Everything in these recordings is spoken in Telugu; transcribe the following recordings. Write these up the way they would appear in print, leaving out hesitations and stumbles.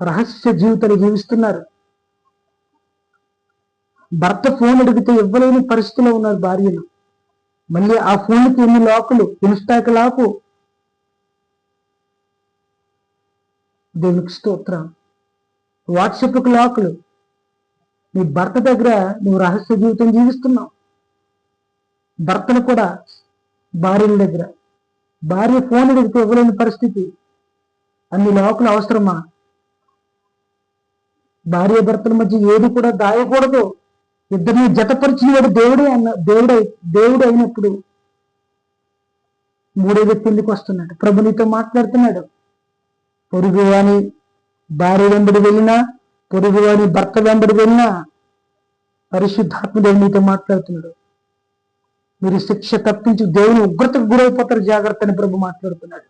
రహస్య జీవితాలు జీవిస్తున్నారు. భర్త ఫోన్ అడిగితే ఇవ్వలేని పరిస్థితిలో ఉన్నారు భార్యలు. మళ్ళీ ఆ ఫోన్కి ఎన్ని లాకులు, ఇన్స్టాకి లాకు. దేవునికి స్తోత్రం. వాట్సాప్కి లాకులు. నీ భర్త దగ్గర నువ్వు రహస్య జీవితం జీవిస్తున్నావు. భర్తను కూడా భార్యల దగ్గర, భార్య ఫోన్ అడిగితే ఇవ్వలేని పరిస్థితి. అన్ని లోకులు అవసరమా? భార్య భర్తల మధ్య ఏది కూడా దాయకూడదు. ఇద్దరిని జతపరిచిన వాడు దేవుడు అయినప్పుడు మూడో వ్యక్తి ఎందుకు వస్తున్నాడు? ప్రభు నీతో మాట్లాడుతున్నాడు. పొరుగువాని భార్య వెంబడి వెళ్ళినా, పొరుగువాని భర్త వెంబడి వెళ్ళినా పరిశుద్ధాత్మ దేవుడు నీతో మాట్లాడుతున్నాడు. మీరు శిక్ష తప్పించి దేవుని ఉగ్రతకు గురైపోతారు, జాగ్రత్త అని ప్రభు మాట్లాడుతున్నాడు.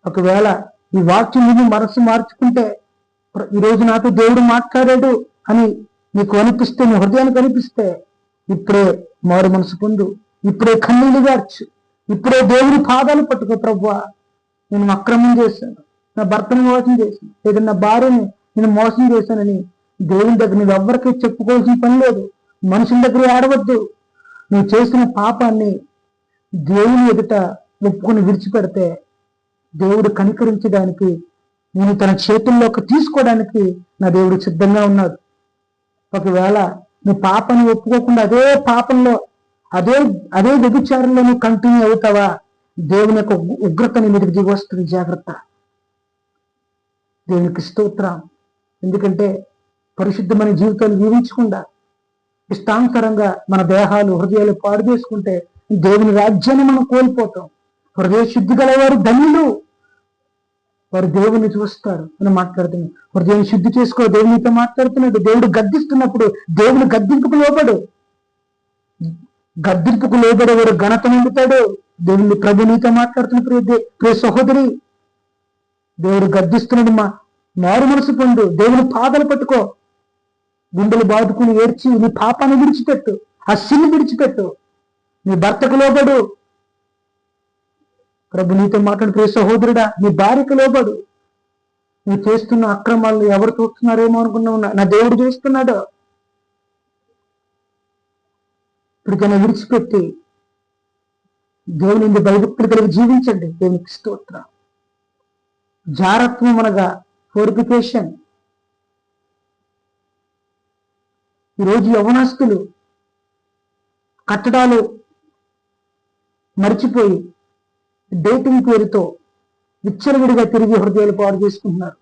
ఒకవేళ ఈ వాక్యం విని మనసు మార్చుకుంటే, ఈరోజు నాతో దేవుడు మాట్లాడాడు అని నీకు అనిపిస్తే, నీ హృదయానికి అనిపిస్తే, ఇప్పుడే మారు మనసు పొందు, ఇప్పుడే కన్నీళ్లు గార్చు, ఇప్పుడే దేవుని పాదాలు పట్టుకో. ప్రభువా, నేను అక్రమం చేశాను, నా భర్తను మోసం చేశాను, లేదా నా భార్యని నేను మోసం చేశానని దేవుని దగ్గర నువ్వు ఎవ్వరికీ చెప్పుకోవాల్సిన పని లేదు. మనుషుల దగ్గర ఆడవద్దు. నువ్వు చేసిన పాపాన్ని దేవుని ఎదుట ఒప్పుకొని విడిచిపెడితే దేవుడు కనికరించడానికి, నేను తన చేతుల్లోకి తీసుకోవడానికి నా దేవుడు సిద్ధంగా ఉన్నాడు. ఒకవేళ నువ్వు పాపాన్ని ఒప్పుకోకుండా అదే పాపంలో, అదే వ్యభిచారంలో నువ్వు కంటిన్యూ అవుతావా, దేవుని యొక్క ఉగ్రతని మీదకి దిగి వస్తుంది. జాగ్రత్త. దేవునికి స్తోత్రం. ఎందుకంటే పరిశుద్ధమైన జీవితాలు జీవించకుండా ఇష్టానుసారంగా మన దేహాలు, హృదయాలు పాడు చేసుకుంటే దేవుని రాజ్యాన్ని మనం కోల్పోతాం. హృదయ శుద్ధి గలవారు ధన్యులు, వారు దేవుని చూస్తారు అని మాట్లాడుతున్నాడు. హృదయాన్ని శుద్ధి చేసుకో, దేవునితో మాట్లాడుతున్నాడు. దేవుడు గద్దిస్తున్నప్పుడు దేవుని గద్దింపుకు లోబడు. గద్దింపుకు లోబడేవాడు ఘనత నిండుతాడు. దేవుని ప్రభు నీతో మాట్లాడుతున్న ప్రియ సహోదరి, దేవుడు గద్దిస్తున్నాడు. మారు మనసు పొందు, దేవుని పాదాలు పట్టుకో, గుండెలు బాదుకుని ఏడ్చి నీ పాపాన్ని విడిచిపెట్టు, ఆ సిన్ని విడిచిపెట్టు, నీ భర్తకు లోబడు. ప్రభు నీతో మాట్లాడు. ప్రియ సహోదరుడా, నీ భార్యకు లోబడు. నువ్వు చేస్తున్న అక్రమాలు ఎవరు చూస్తున్నారేమో అనుకున్నావు, నా దేవుడు చూస్తున్నాడు. ఇప్పటికైనా విడిచిపెట్టి దేవుని భయభక్తులు కలిగి జీవించండి. దేవునికి స్తోత్రం. జారత్వం అనగా ఫోర్టిఫికేషన్. ఈరోజు యవనస్తులు కట్టడాలు మర్చిపోయి డేటింగ్ పేరుతో విచ్చలవిడిగా తిరిగి హృదయాలు పాడు చేసుకుంటున్నారు.